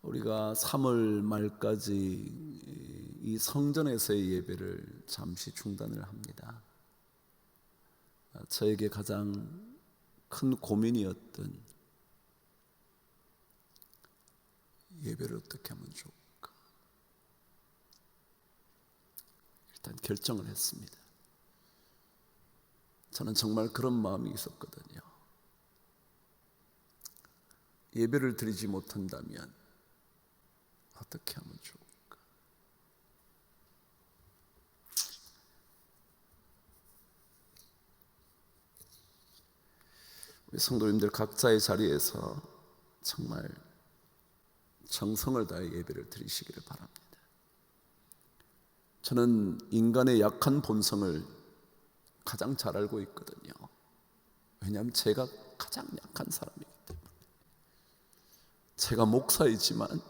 우리가 3월 말까지 이 성전에서의 예배를 잠시 중단을 합니다. 저에게 가장 큰 고민이었던 예배를 어떻게 하면 좋을까? 일단 결정을 했습니다. 저는 정말 그런 마음이 있었거든요. 예배를 드리지 못한다면 어떻게 하면 좋을까? 우리 성도님들 각자의 자리에서 정말 정성을 다해 예배를 드리시기를 바랍니다. 저는 인간의 약한 본성을 가장 잘 알고 있거든요. 왜냐하면 제가 가장 약한 사람이기 때문에. 제가 목사이지만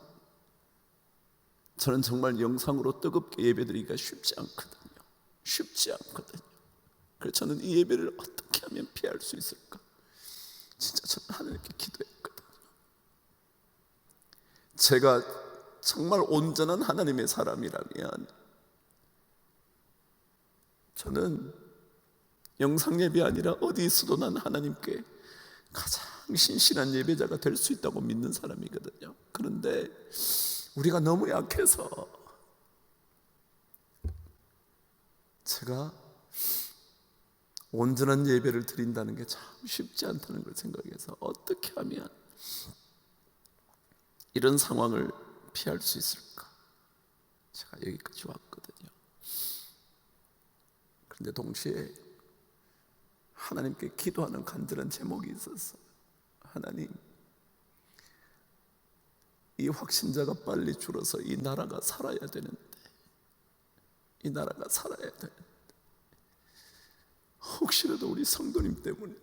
저는 정말 영상으로 뜨겁게 예배드리기가 쉽지 않거든요. 그래서 저는 이 예배를 어떻게 하면 피할 수 있을까? 진짜 저는 하나님께 기도했거든요. 제가 정말 온전한 하나님의 사람이라면 저는 영상 예배 아니라 어디 있어도 난 하나님께 가장 신실한 예배자가 될 수 있다고 믿는 사람이거든요. 그런데 우리가 너무 약해서 제가 온전한 예배를 드린다는 게 참 쉽지 않다는 걸 생각해서 어떻게 하면 이런 상황을 피할 수 있을까? 제가 여기까지 왔거든요. 그런데 동시에 하나님께 기도하는 간절한 제목이 있었어요. 하나님, 이 확신자가 빨리 줄어서 이 나라가 살아야 되는데 혹시라도 우리 성도님 때문에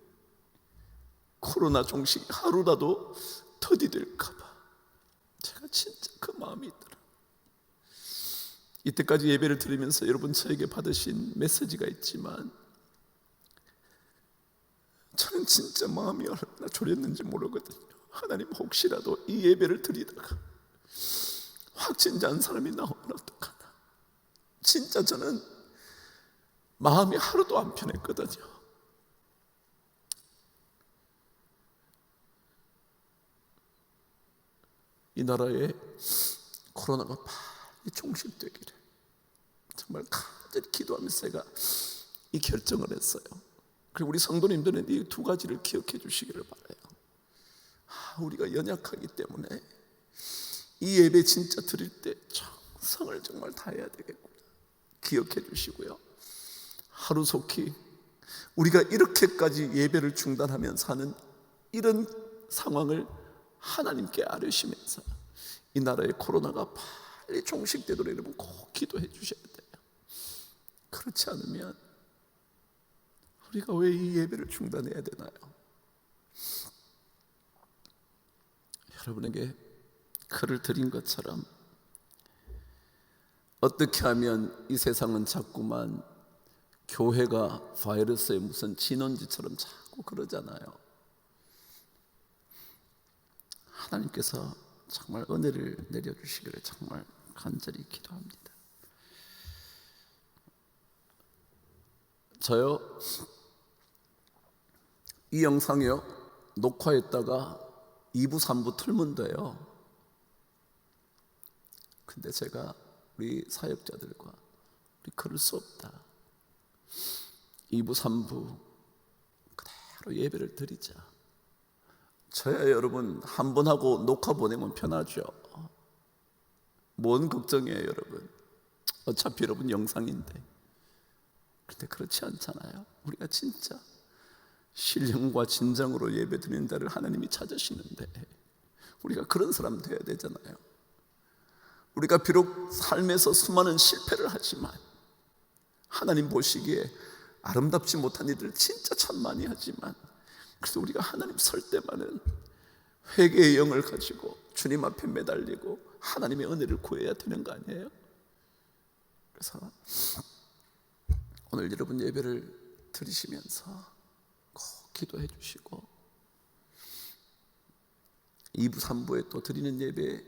코로나 종식이 하루라도 더디될까 봐 제가 진짜 그 마음이 있더라. 이때까지 예배를 드리면서 여러분 저에게 받으신 메시지가 있지만 저는 진짜 마음이 얼마나 졸였는지 모르거든요. 하나님, 혹시라도 이 예배를 드리다가 확진자 한 사람이 나오면 어떡하나. 진짜 저는 마음이 하루도 안 편했거든요. 이 나라에 코로나가 빨리 종식되기를 정말 간절히 기도하면서 제가 이 결정을 했어요. 그리고 우리 성도님들은 이 두 가지를 기억해 주시기를 바라요. 우리가 연약하기 때문에 이 예배 진짜 드릴 때 정성을 정말 다해야 되겠구나 기억해 주시고요. 하루속히 우리가 이렇게까지 예배를 중단하면서 하는 이런 상황을 하나님께 아뢰시면서 이 나라의 코로나가 빨리 종식되도록 여러분 꼭 기도해 주셔야 돼요. 그렇지 않으면 우리가 왜 이 예배를 중단해야 되나요? 여러분에게 글을 드린 것처럼 어떻게 하면 이 세상은 자꾸만 교회가 바이러스의 무슨 진원지처럼 자꾸 그러잖아요. 하나님께서 정말 은혜를 내려주시기를 정말 간절히 기도합니다. 저요, 이 영상이요 녹화했다가 2부 3부 틀면 돼요. 근데 제가 우리 사역자들과 우리 그럴 수 없다, 2부 3부 그대로 예배를 드리자. 저야 여러분 한 번 하고 녹화 보내면 편하죠. 뭔 걱정이에요 여러분. 어차피 여러분 영상인데. 그런데 그렇지 않잖아요. 우리가 진짜 신령과 진정으로 예배 드리는 자를 하나님이 찾으시는데 우리가 그런 사람 돼야 되잖아요. 우리가 비록 삶에서 수많은 실패를 하지만 하나님 보시기에 아름답지 못한 일들을 진짜 참 많이 하지만 그래서 우리가 하나님 설 때만은 회개의 영을 가지고 주님 앞에 매달리고 하나님의 은혜를 구해야 되는 거 아니에요? 그래서 오늘 여러분 예배를 드리시면서 꼭 기도해 주시고 2부 3부에 또 드리는 예배에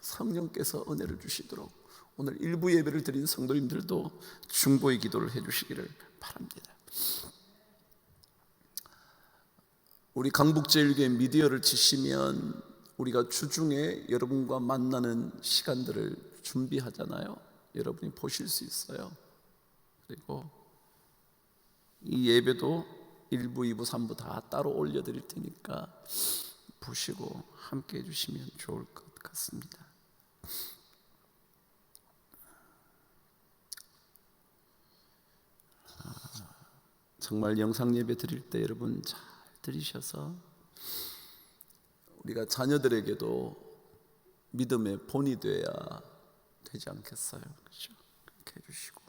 성령께서 은혜를 주시도록 오늘 1부 예배를 드린 성도님들도 중보의 기도를 해 주시기를 바랍니다. 우리 강북제일교회 미디어를 치시면 우리가 주중에 여러분과 만나는 시간들을 준비하잖아요. 여러분이 보실 수 있어요. 그리고 이 예배도 1부, 2부, 3부 다 따로 올려드릴 테니까 보시고 함께 해주시면 좋을 것 같습니다. 정말 영상 예배 드릴 때 여러분 잘 들으셔서 우리가 자녀들에게도 믿음의 본이 되어야 되지 않겠어요? 그렇죠? 그렇게 해주시고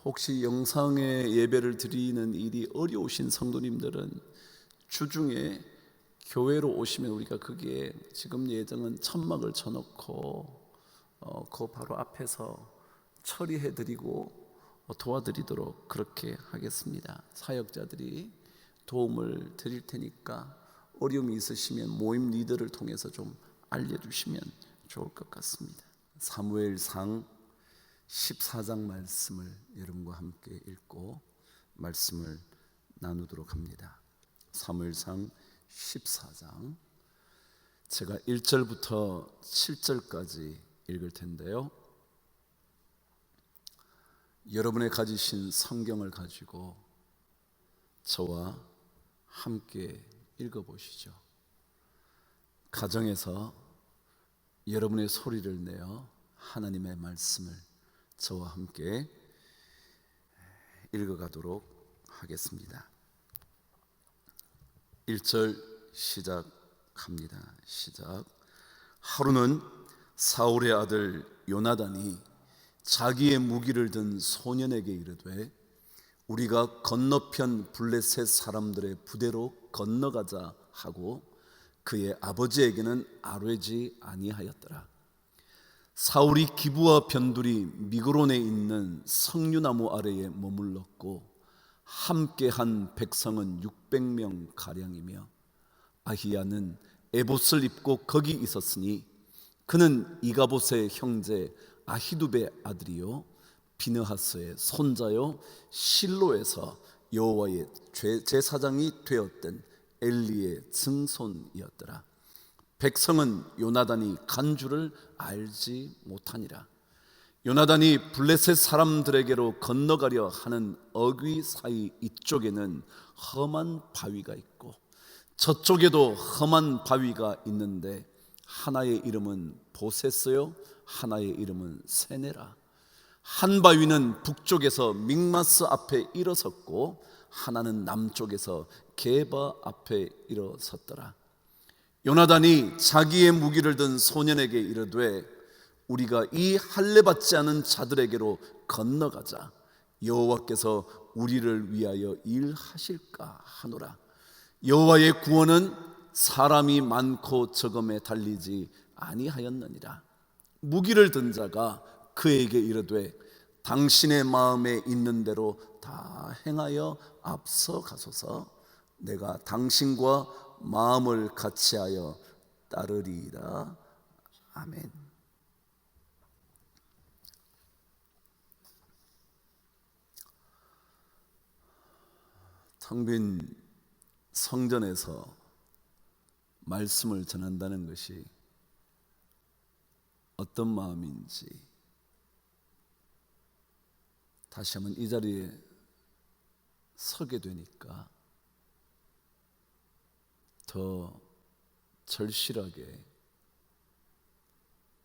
혹시 영상에 예배를 드리는 일이 어려우신 성도님들은 주중에 교회로 오시면 우리가 거기에 지금 예정은 천막을 쳐놓고 그 바로 앞에서 처리해드리고 도와드리도록 그렇게 하겠습니다. 사역자들이 도움을 드릴 테니까 어려움이 있으시면 모임 리더를 통해서 좀 알려주시면 좋을 것 같습니다. 사무엘상 14장 말씀을 여러분과 함께 읽고 말씀을 나누도록 합니다. 사무엘상 14장 제가 1절부터 7절까지 읽을 텐데요, 여러분의 가지신 성경을 가지고 저와 함께 읽어보시죠. 가정에서 여러분의 소리를 내어 하나님의 말씀을 저와 함께 읽어가도록 하겠습니다. 1절 시작합니다. 시작. 하루는 사울의 아들 요나단이 자기의 무기를 든 소년에게 이르되 우리가 건너편 블레셋 사람들의 부대로 건너가자 하고 그의 아버지에게는 아뢰지 아니하였더라. 사울이 기브와 변두리 미그론에 있는 석류나무 아래에 머물렀고 함께한 백성은 600명 가량이며 아히야는 에봇을 입고 거기 있었으니 그는 이가봇의 형제 아히두베의 아들이요 비느하스의 손자요 실로에서 여호와의 제사장이 되었던 엘리의 증손이었더라. 백성은 요나단이 간 줄을 알지 못하니라. 요나단이 블레셋 사람들에게로 건너가려 하는 어귀 사이 이쪽에는 험한 바위가 있고 저쪽에도 험한 바위가 있는데 하나의 이름은 보세스요 하나의 이름은 세네라. 한 바위는 북쪽에서 믹마스 앞에 일어섰고 하나는 남쪽에서 게바 앞에 일어섰더라. 요나단이 자기의 무기를 든 소년에게 이르되 우리가 이 할례 받지 않은 자들에게로 건너가자. 여호와께서 우리를 위하여 일하실까 하노라. 여호와의 구원은 사람이 많고 적음에 달리지 아니하였느니라. 무기를 든 자가 그에게 이르되 당신의 마음에 있는 대로 다 행하여 앞서가소서. 내가 당신과 마음을 같이하여 따르리이다. 아멘. 텅 빈 성전에서 말씀을 전한다는 것이 어떤 마음인지 다시 한번 이 자리에 서게 되니까 더 절실하게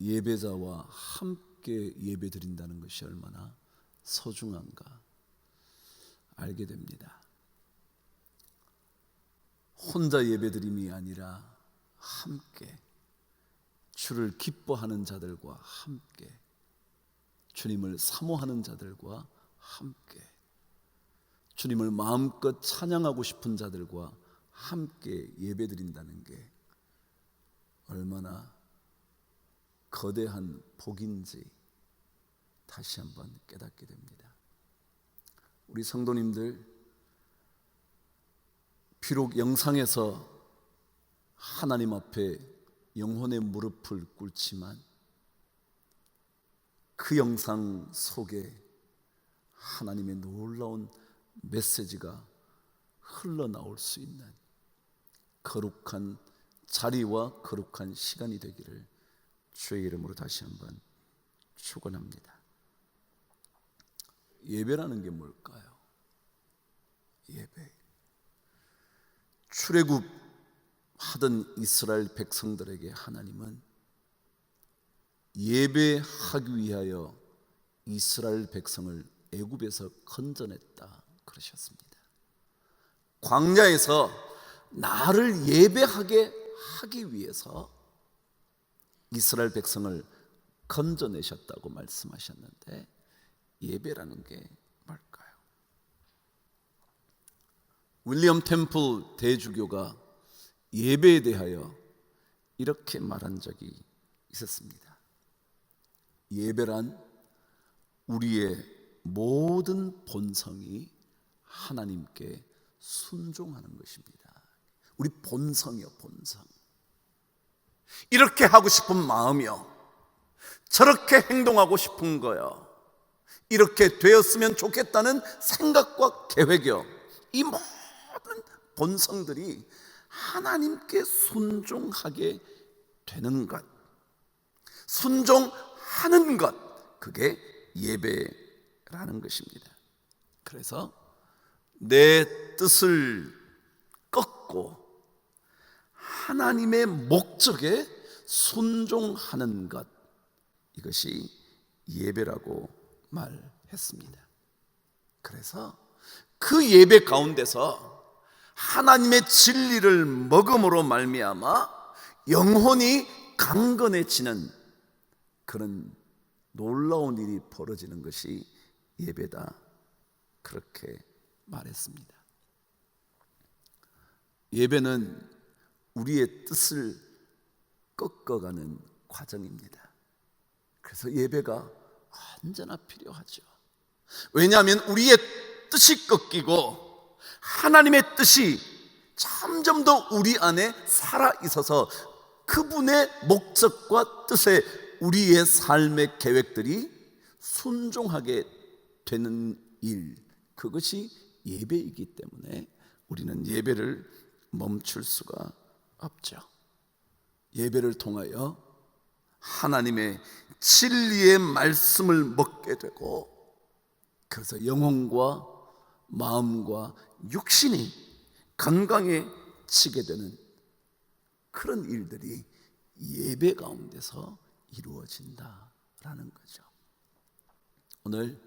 예배자와 함께 예배 드린다는 것이 얼마나 소중한가 알게 됩니다. 혼자 예배드림이 아니라 함께 주를 기뻐하는 자들과 함께 주님을 사모하는 자들과 함께 주님을 마음껏 찬양하고 싶은 자들과 함께 예배드린다는 게 얼마나 거대한 복인지 다시 한번 깨닫게 됩니다. 우리 성도님들, 비록 영상에서 하나님 앞에 영혼의 무릎을 꿇지만 그 영상 속에 하나님의 놀라운 메시지가 흘러나올 수 있는 거룩한 자리와 거룩한 시간이 되기를 주의 이름으로 다시 한번 축원합니다. 예배라는 게 뭘까요? 예배. 출애굽하던 이스라엘 백성들에게 하나님은 예배하기 위하여 이스라엘 백성을 애굽에서 건져냈다 그러셨습니다. 광야에서 나를 예배하게 하기 위해서 이스라엘 백성을 건져내셨다고 말씀하셨는데, 예배라는 게 뭘까요? 윌리엄 템플 대주교가 예배에 대하여 이렇게 말한 적이 있었습니다. 예배란 우리의 모든 본성이 하나님께 순종하는 것입니다. 우리 본성이요, 본성. 이렇게 하고 싶은 마음이요, 저렇게 행동하고 싶은 거요, 이렇게 되었으면 좋겠다는 생각과 계획이요, 이 모든 본성들이 하나님께 순종하게 되는 것, 순종하는 것, 그게 예배라는 것입니다. 그래서 내 뜻을 꺾고 하나님의 목적에 순종하는 것, 이것이 예배라고 말했습니다. 그래서 그 예배 가운데서 하나님의 진리를 먹음으로 말미암아 영혼이 강건해지는 그런 놀라운 일이 벌어지는 것이 예배다, 그렇게 말했습니다. 예배는 우리의 뜻을 꺾어가는 과정입니다. 그래서 예배가 언제나 필요하죠. 왜냐하면 우리의 뜻이 꺾이고 하나님의 뜻이 점점 더 우리 안에 살아 있어서 그분의 목적과 뜻에 우리의 삶의 계획들이 순종하게 되는 일, 그것이 예배이기 때문에 우리는 예배를 멈출 수가 없죠. 예배를 통하여 하나님의 진리의 말씀을 먹게 되고, 그래서 영혼과 마음과 육신이 건강해지게 되는 그런 일들이 예배 가운데서 이루어진다라는 거죠. 오늘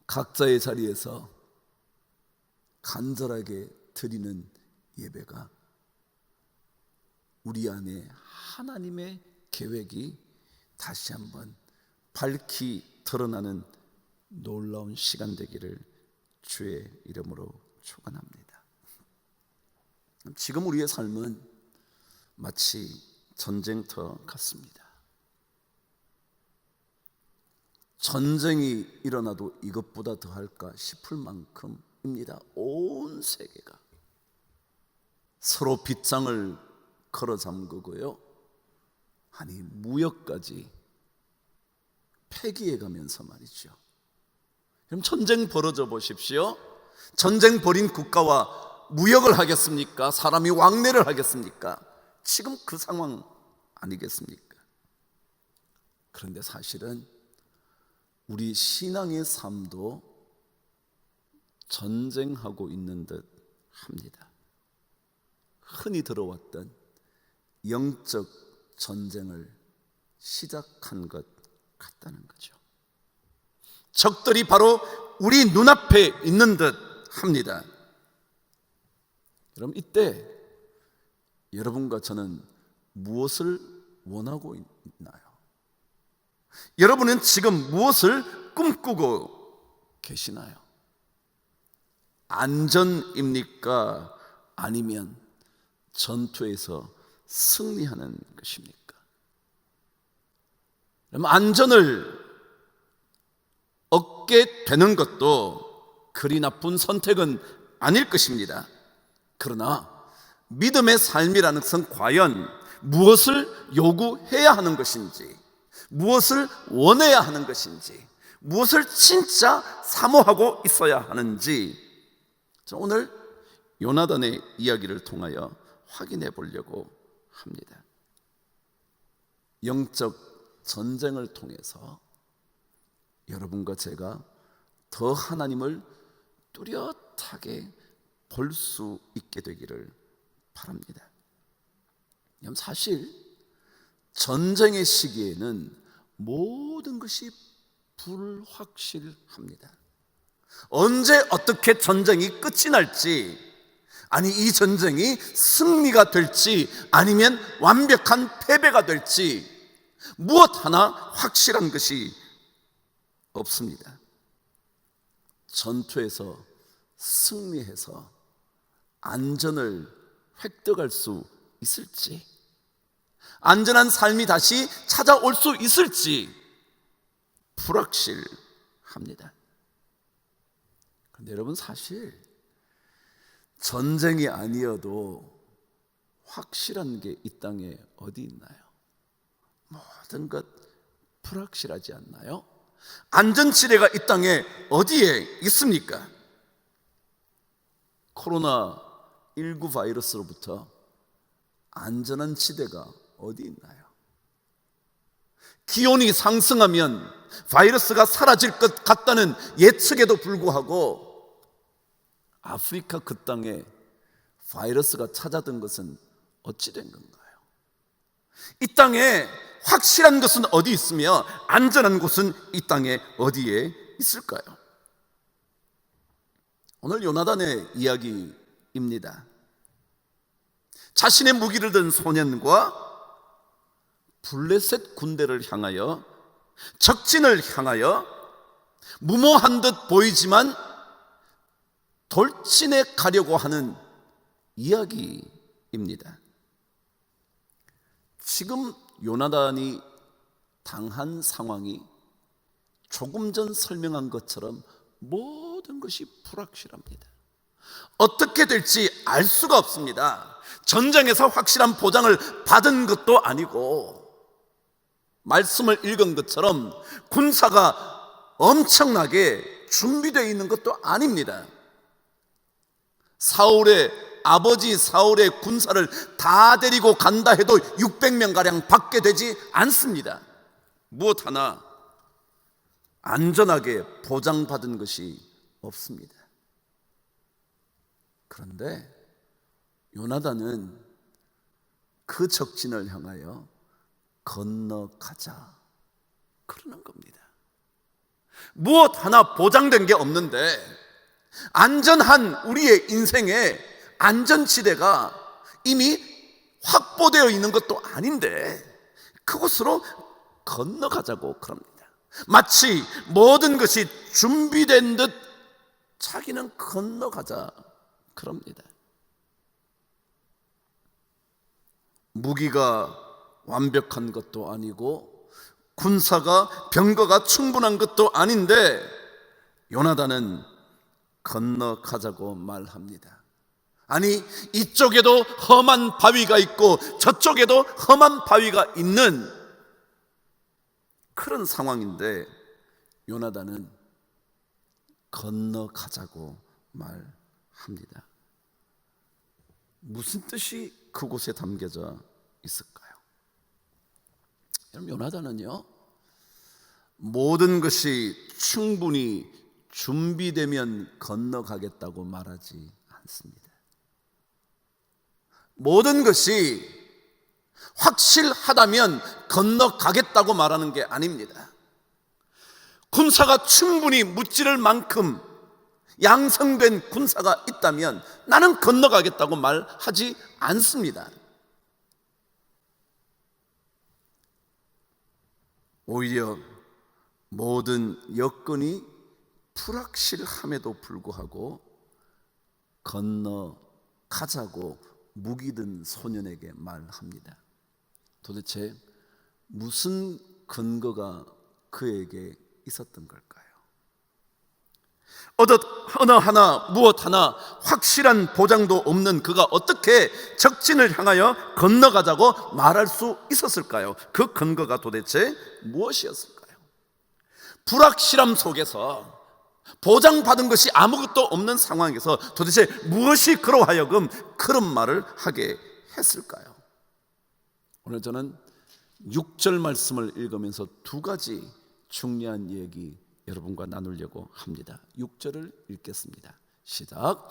각자의 자리에서 간절하게 드리는 예배가 우리 안에 하나님의 계획이 다시 한번 밝히 드러나는 놀라운 시간 되기를 주의 이름으로 축원합니다. 지금 우리의 삶은 마치 전쟁터 같습니다. 전쟁이 일어나도 이것보다 더할까 싶을 만큼입니다. 온 세계가 서로 빗장을 걸어 잠그고요, 아니 무역까지 폐기해 가면서 말이죠. 그럼 전쟁 벌어져 보십시오. 전쟁 벌인 국가와 무역을 하겠습니까? 사람이 왕래를 하겠습니까? 지금 그 상황 아니겠습니까? 그런데 사실은 우리 신앙의 삶도 전쟁하고 있는 듯 합니다. 흔히 들어왔던 영적 전쟁을 시작한 것 같다는 거죠. 적들이 바로 우리 눈앞에 있는 듯 합니다. 여러분, 이때 여러분과 저는 무엇을 원하고 있나요? 여러분은 지금 무엇을 꿈꾸고 계시나요? 안전입니까? 아니면 전투에서 승리하는 것입니까? 그러면 안전을 얻게 되는 것도 그리 나쁜 선택은 아닐 것입니다. 그러나 믿음의 삶이라는 것은 과연 무엇을 요구해야 하는 것인지, 무엇을 원해야 하는 것인지, 무엇을 진짜 사모하고 있어야 하는지, 오늘 요나단의 이야기를 통하여 확인해 보려고 합니다. 영적 전쟁을 통해서 여러분과 제가 더 하나님을 뚜렷하게 볼 수 있게 되기를 바랍니다. 사실 전쟁의 시기에는 모든 것이 불확실합니다. 언제 어떻게 전쟁이 끝이 날지, 아니 이 전쟁이 승리가 될지 아니면 완벽한 패배가 될지 무엇 하나 확실한 것이 없습니다. 전투에서 승리해서 안전을 획득할 수 있을지, 안전한 삶이 다시 찾아올 수 있을지 불확실합니다. 그런데 여러분, 사실 전쟁이 아니어도 확실한 게 이 땅에 어디 있나요? 모든 것 불확실하지 않나요? 안전지대가 이 땅에 어디에 있습니까? 코로나19 바이러스로부터 안전한 지대가 어디 있나요? 기온이 상승하면 바이러스가 사라질 것 같다는 예측에도 불구하고 아프리카 그 땅에 바이러스가 찾아든 것은 어찌 된 건가요? 이 땅에 확실한 것은 어디 있으며 안전한 곳은 이 땅에 어디에 있을까요? 오늘 요나단의 이야기입니다. 자신의 무기를 든 소년과 블레셋 군대를 향하여, 적진을 향하여 무모한 듯 보이지만 돌진해 가려고 하는 이야기입니다. 지금 요나단이 당한 상황이 조금 전 설명한 것처럼 모든 것이 불확실합니다. 어떻게 될지 알 수가 없습니다. 전쟁에서 확실한 보장을 받은 것도 아니고, 말씀을 읽은 것처럼 군사가 엄청나게 준비되어 있는 것도 아닙니다. 사울의 아버지 사울의 군사를 다 데리고 간다 해도 600명가량 밖에 되지 않습니다. 무엇 하나 안전하게 보장받은 것이 없습니다. 그런데 요나단은 그 적진을 향하여 건너가자 그러는 겁니다. 무엇 하나 보장된 게 없는데 안전한 우리의 인생의 안전지대가 이미 확보되어 있는 것도 아닌데 그곳으로 건너가자고 그럽니다. 마치 모든 것이 준비된 듯 자기는 건너가자 그럽니다. 무기가 완벽한 것도 아니고 군사가 병거가 충분한 것도 아닌데 요나단은 건너가자고 말합니다. 아니, 이쪽에도 험한 바위가 있고 저쪽에도 험한 바위가 있는 그런 상황인데 요나단은 건너가자고 말합니다. 무슨 뜻이 그곳에 담겨져 있을까요? 여러분, 요나단은요, 모든 것이 충분히 준비되면 건너가겠다고 말하지 않습니다. 모든 것이 확실하다면 건너가겠다고 말하는 게 아닙니다. 군사가 충분히 무찌를 만큼 양성된 군사가 있다면 나는 건너가겠다고 말하지 않습니다. 오히려 모든 여건이 불확실함에도 불구하고 건너가자고 무기 든 소년에게 말합니다. 도대체 무슨 근거가 그에게 있었던 걸까요? 어느 하나 무엇 하나 확실한 보장도 없는 그가 어떻게 적진을 향하여 건너가자고 말할 수 있었을까요? 그 근거가 도대체 무엇이었을까요? 불확실함 속에서 보장받은 것이 아무것도 없는 상황에서 도대체 무엇이 그로 하여금 그런 말을 하게 했을까요? 오늘 저는 6절 말씀을 읽으면서 두 가지 중요한 얘기 여러분과 나누려고 합니다. 6절을 읽겠습니다. 시작.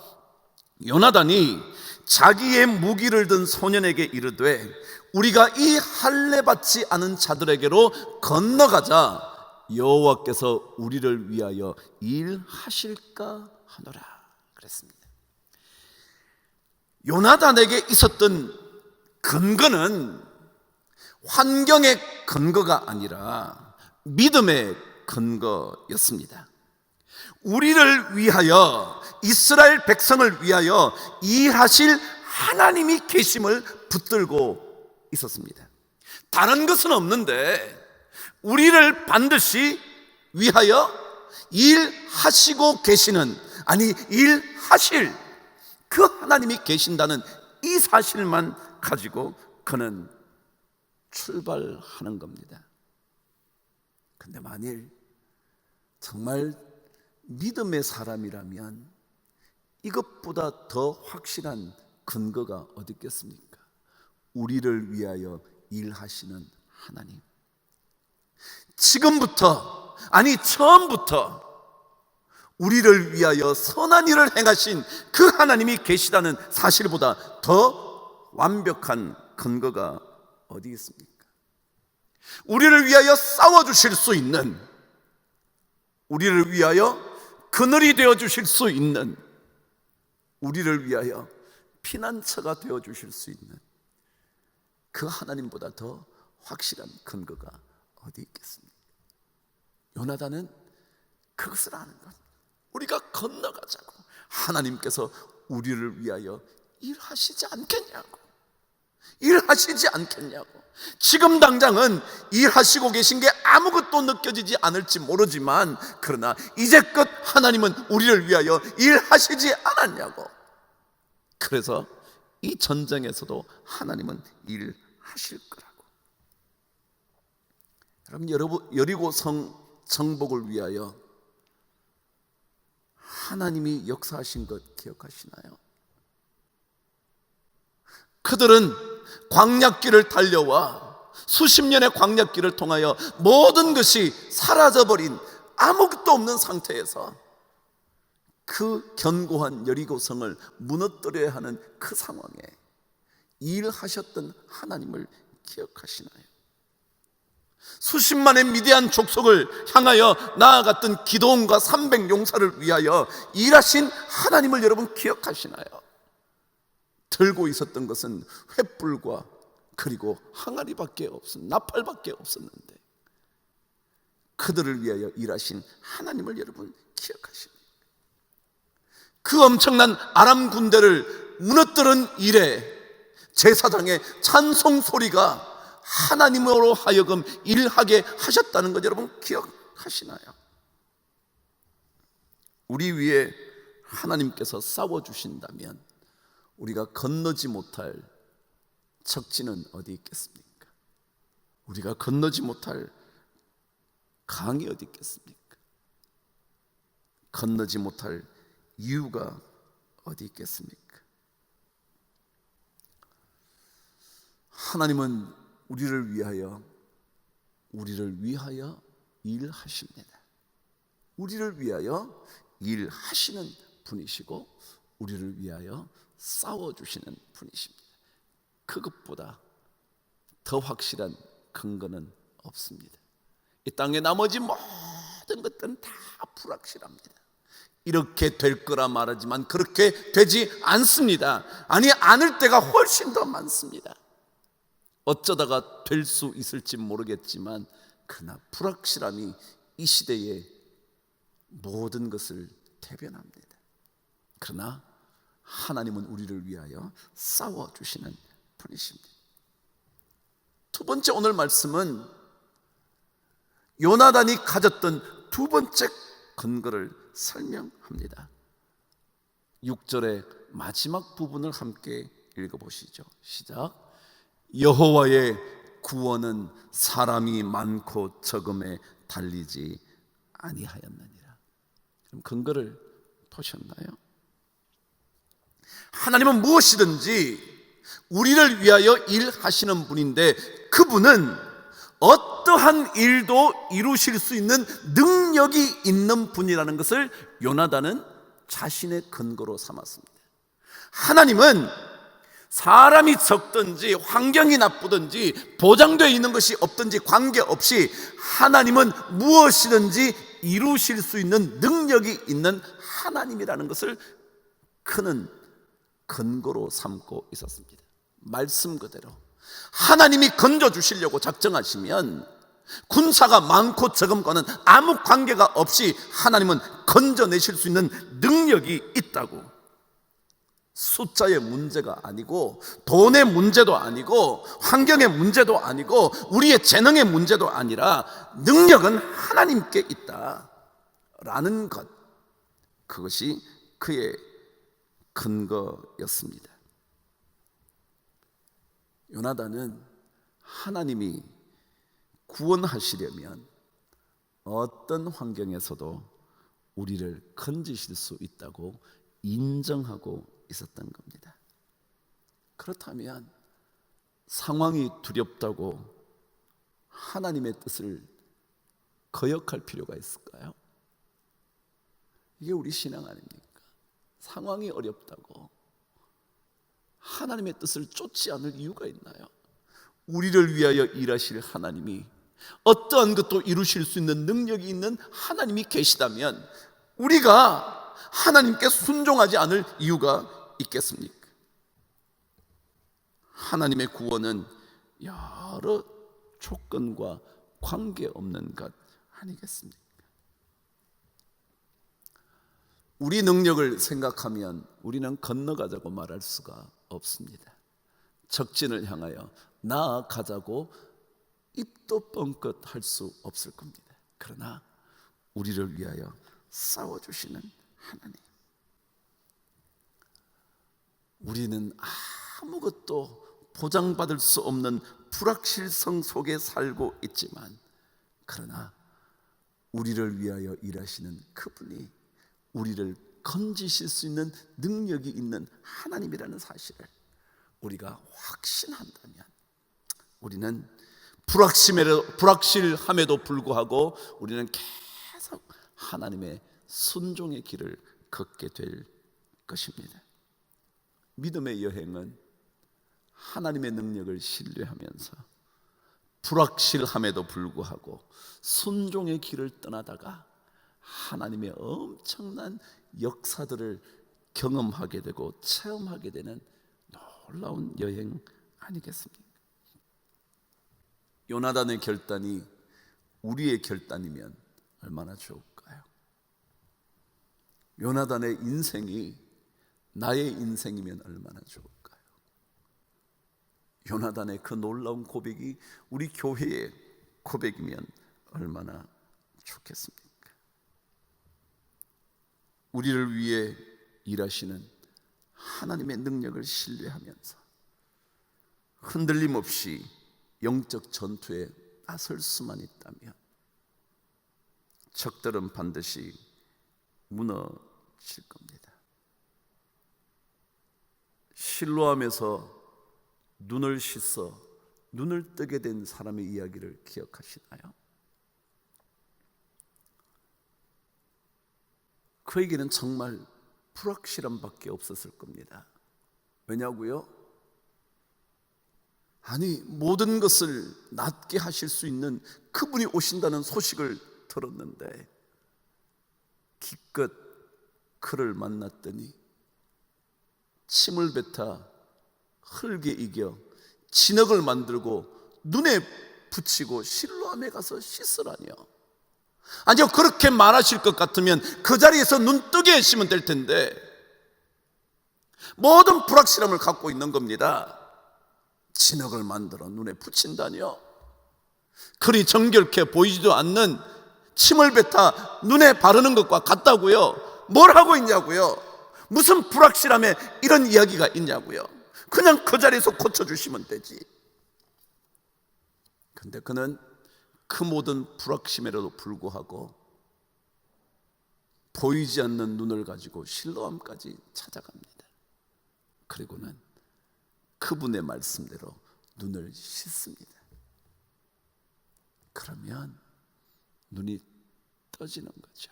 요나단이 자기의 무기를 든 소년에게 이르되 우리가 이 할례 받지 않은 자들에게로 건너가자. 여호와께서 우리를 위하여 일하실까 하노라 그랬습니다. 요나단에게 있었던 근거는 환경의 근거가 아니라 믿음의 근거였습니다. 우리를 위하여, 이스라엘 백성을 위하여 일하실 하나님이 계심을 붙들고 있었습니다. 다른 것은 없는데 우리를 반드시 위하여 일하시고 계시는, 아니 일하실 그 하나님이 계신다는 이 사실만 가지고 그는 출발하는 겁니다. 근데 만일 정말 믿음의 사람이라면 이것보다 더 확실한 근거가 어디 있겠습니까? 우리를 위하여 일하시는 하나님. 지금부터, 아니 처음부터 우리를 위하여 선한 일을 행하신 그 하나님이 계시다는 사실보다 더 완벽한 근거가 어디 있습니까? 우리를 위하여 싸워주실 수 있는, 우리를 위하여 그늘이 되어주실 수 있는, 우리를 위하여 피난처가 되어주실 수 있는 그 하나님보다 더 확실한 근거가 어디 있겠습니까? 요나단은 그것을 아는 것, 우리가 건너가자고 하나님께서 우리를 위하여 일하시지 않겠냐고, 일하시지 않겠냐고. 지금 당장은 일하시고 계신 게 아무것도 느껴지지 않을지 모르지만 그러나 이제껏 하나님은 우리를 위하여 일하시지 않았냐고. 그래서 이 전쟁에서도 하나님은 일하실 거라고. 여러분, 여리고 성 정복을 위하여 하나님이 역사하신 것 기억하시나요? 그들은 광야길을 달려와 수십 년의 광야길을 통하여 모든 것이 사라져버린 아무것도 없는 상태에서 그 견고한 여리고성을 무너뜨려야 하는 그 상황에 일하셨던 하나님을 기억하시나요? 수십만의 미디안 족속을 향하여 나아갔던 기드온과 300용사를 위하여 일하신 하나님을 여러분 기억하시나요? 들고 있었던 것은 횃불과 그리고 항아리밖에 없었는데, 나팔밖에 없었는데 그들을 위하여 일하신 하나님을 여러분 기억하십니까? 그 엄청난 아람 군대를 무너뜨린 일에 제사장의 찬송 소리가 하나님으로 하여금 일하게 하셨다는 것 여러분 기억하시나요? 우리 위에 하나님께서 싸워주신다면 우리가 건너지 못할 적지는 어디 있겠습니까? 우리가 건너지 못할 강이 어디 있겠습니까? 건너지 못할 이유가 어디 있겠습니까? 하나님은 우리를 위하여 일하십니다. 우리를 위하여 일하시는 분이시고 우리를 위하여 싸워주시는 분이십니다. 그것보다 더 확실한 근거는 없습니다. 이 땅의 나머지 모든 것들은 다 불확실합니다. 이렇게 될 거라 말하지만 그렇게 되지 않습니다. 아니, 않을 때가 훨씬 더 많습니다. 어쩌다가 될 수 있을지 모르겠지만 그러나 불확실함이 이 시대의 모든 것을 대변합니다. 그러나 하나님은 우리를 위하여 싸워주시는 분이십니다. 두 번째 오늘 말씀은 요나단이 가졌던 두 번째 근거를 설명합니다. 6절의 마지막 부분을 함께 읽어보시죠. 시작. 여호와의 구원은 사람이 많고 적음에 달리지 아니하였느니라. 그럼 근거를 보셨나요? 하나님은 무엇이든지 우리를 위하여 일하시는 분인데, 그분은 어떠한 일도 이루실 수 있는 능력이 있는 분이라는 것을 요나단은 자신의 근거로 삼았습니다. 하나님은 사람이 적든지 환경이 나쁘든지 보장되어 있는 것이 없든지 관계없이 하나님은 무엇이든지 이루실 수 있는 능력이 있는 하나님이라는 것을 그는 근거로 삼고 있었습니다. 말씀 그대로 하나님이 건져주시려고 작정하시면 군사가 많고 적음과는 아무 관계가 없이 하나님은 건져내실 수 있는 능력이 있다고. 숫자의 문제가 아니고 돈의 문제도 아니고 환경의 문제도 아니고 우리의 재능의 문제도 아니라 능력은 하나님께 있다라는 것, 그것이 그의 근거였습니다. 요나단은 하나님이 구원하시려면 어떤 환경에서도 우리를 건지실 수 있다고 인정하고 있었던 겁니다. 그렇다면 상황이 두렵다고 하나님의 뜻을 거역할 필요가 있을까요? 이게 우리 신앙 아닙니까? 상황이 어렵다고 하나님의 뜻을 쫓지 않을 이유가 있나요? 우리를 위하여 일하실 하나님이, 어떠한 것도 이루실 수 있는 능력이 있는 하나님이 계시다면 우리가 하나님께 순종하지 않을 이유가 있겠습니까? 하나님의 구원은 여러 조건과 관계없는 것 아니겠습니까? 우리 능력을 생각하면 우리는 건너가자고 말할 수가 없습니다. 적진을 향하여 나아가자고 입도 뻥끗 할 수 없을 겁니다. 그러나 우리를 위하여 싸워주시는 하나님, 우리는 아무것도 보장받을 수 없는 불확실성 속에 살고 있지만, 그러나 우리를 위하여 일하시는 그분이 우리를 건지실 수 있는 능력이 있는 하나님이라는 사실을 우리가 확신한다면 우리는 불확실함에도 불구하고 우리는 계속 하나님의 순종의 길을 걷게 될 것입니다. 믿음의 여행은 하나님의 능력을 신뢰하면서 불확실함에도 불구하고 순종의 길을 떠나다가 하나님의 엄청난 역사들을 경험하게 되고 체험하게 되는 놀라운 여행 아니겠습니까? 요나단의 결단이 우리의 결단이면 얼마나 좋을까요? 요나단의 인생이 나의 인생이면 얼마나 좋을까요? 요나단의 그 놀라운 고백이 우리 교회의 고백이면 얼마나 좋겠습니까? 우리를 위해 일하시는 하나님의 능력을 신뢰하면서 흔들림 없이 영적 전투에 나설 수만 있다면 적들은 반드시 무너질 겁니다. 실로암에서 눈을 씻어 눈을 뜨게 된 사람의 이야기를 기억하시나요? 그에게는 정말 불확실함밖에 없었을 겁니다. 왜냐고요? 아니, 모든 것을 낫게 하실 수 있는 그분이 오신다는 소식을 들었는데 기껏 그를 만났더니 침을 뱉어 흙에 이겨 진흙을 만들고 눈에 붙이고 실로암에 가서 씻으라니요. 아니요, 그렇게 말하실 것 같으면 그 자리에서 눈 뜨게 하시면 될 텐데 모든 불확실함을 갖고 있는 겁니다. 진흙을 만들어 눈에 붙인다니요. 그리 정결케 보이지도 않는 침을 뱉어 눈에 바르는 것과 같다고요. 뭘 하고 있냐고요. 무슨 불확실함에 이런 이야기가 있냐고요. 그냥 그 자리에서 고쳐주시면 되지. 근데 그는 그 모든 불확실함에도 불구하고 보이지 않는 눈을 가지고 실로암까지 찾아갑니다. 그리고는 그분의 말씀대로 눈을 씻습니다. 그러면 눈이 떠지는 거죠.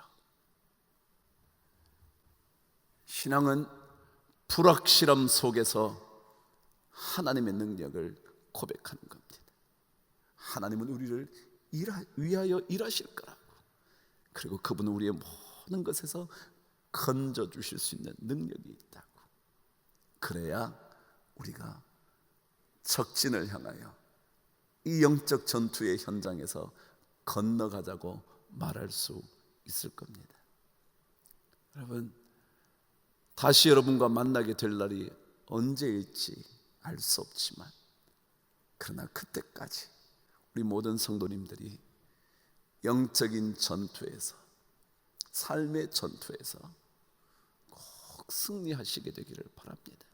신앙은 불확실함 속에서 하나님의 능력을 고백하는 겁니다. 하나님은 우리를 위하여 일하실 거라고. 그리고 그분은 우리의 모든 것에서 건져주실 수 있는 능력이 있다고. 그래야 우리가 적진을 향하여 이 영적 전투의 현장에서 건너가자고 말할 수 있을 겁니다. 여러분, 다시 여러분과 만나게 될 날이 언제일지 알 수 없지만, 그러나 그때까지 우리 모든 성도님들이 영적인 전투에서, 삶의 전투에서 꼭 승리하시게 되기를 바랍니다.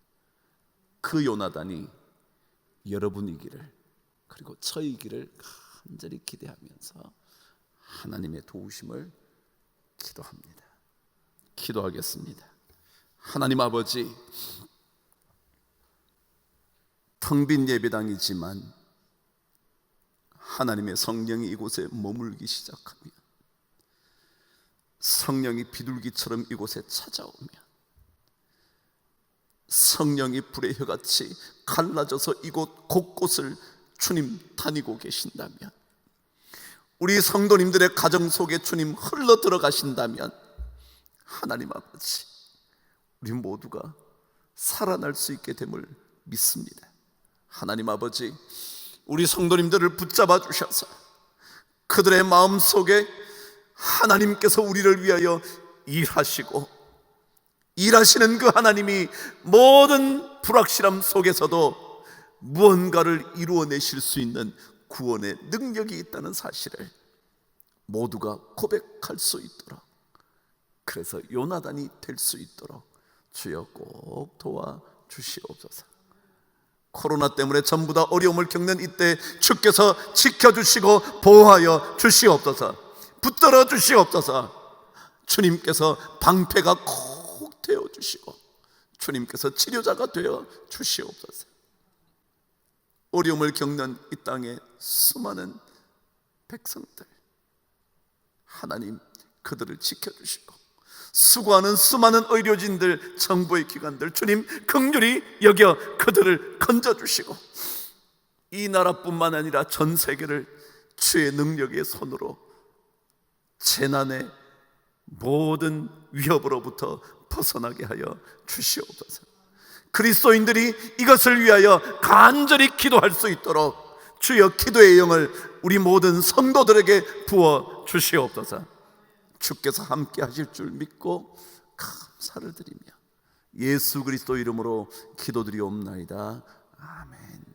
그 요나단이 여러분이기를, 그리고 저이기를 간절히 기대하면서 하나님의 도우심을 기도합니다. 기도하겠습니다. 하나님 아버지, 텅 빈 예배당이지만 하나님의 성령이 이곳에 머물기 시작하면, 성령이 비둘기처럼 이곳에 찾아오면, 성령이 불의 혀같이 갈라져서 이곳 곳곳을 주님 다니고 계신다면, 우리 성도님들의 가정 속에 주님 흘러 들어가신다면, 하나님 아버지, 우리 모두가 살아날 수 있게 됨을 믿습니다. 하나님 아버지, 우리 성도님들을 붙잡아 주셔서 그들의 마음속에 하나님께서 우리를 위하여 일하시고, 일하시는 그 하나님이 모든 불확실함 속에서도 무언가를 이루어내실 수 있는 구원의 능력이 있다는 사실을 모두가 고백할 수 있도록, 그래서 요나단이 될 수 있도록 주여 꼭 도와주시옵소서. 코로나 때문에 전부 다 어려움을 겪는 이때 주께서 지켜주시고 보호하여 주시옵소서. 붙들어 주시옵소서. 주님께서 방패가 꼭 되어 주시고, 주님께서 치료자가 되어 주시옵소서. 어려움을 겪는 이 땅의 수많은 백성들, 하나님 그들을 지켜주시고, 수고하는 수많은 의료진들, 정부의 기관들, 주님 긍휼히 여겨 그들을 건져주시고, 이 나라뿐만 아니라 전 세계를 주의 능력의 손으로 재난의 모든 위협으로부터 벗어나게 하여 주시옵소서. 그리스도인들이 이것을 위하여 간절히 기도할 수 있도록 주여 기도의 영을 우리 모든 성도들에게 부어 주시옵소서. 주께서 함께 하실 줄 믿고 감사를 드리며 예수 그리스도 이름으로 기도드리옵나이다. 아멘.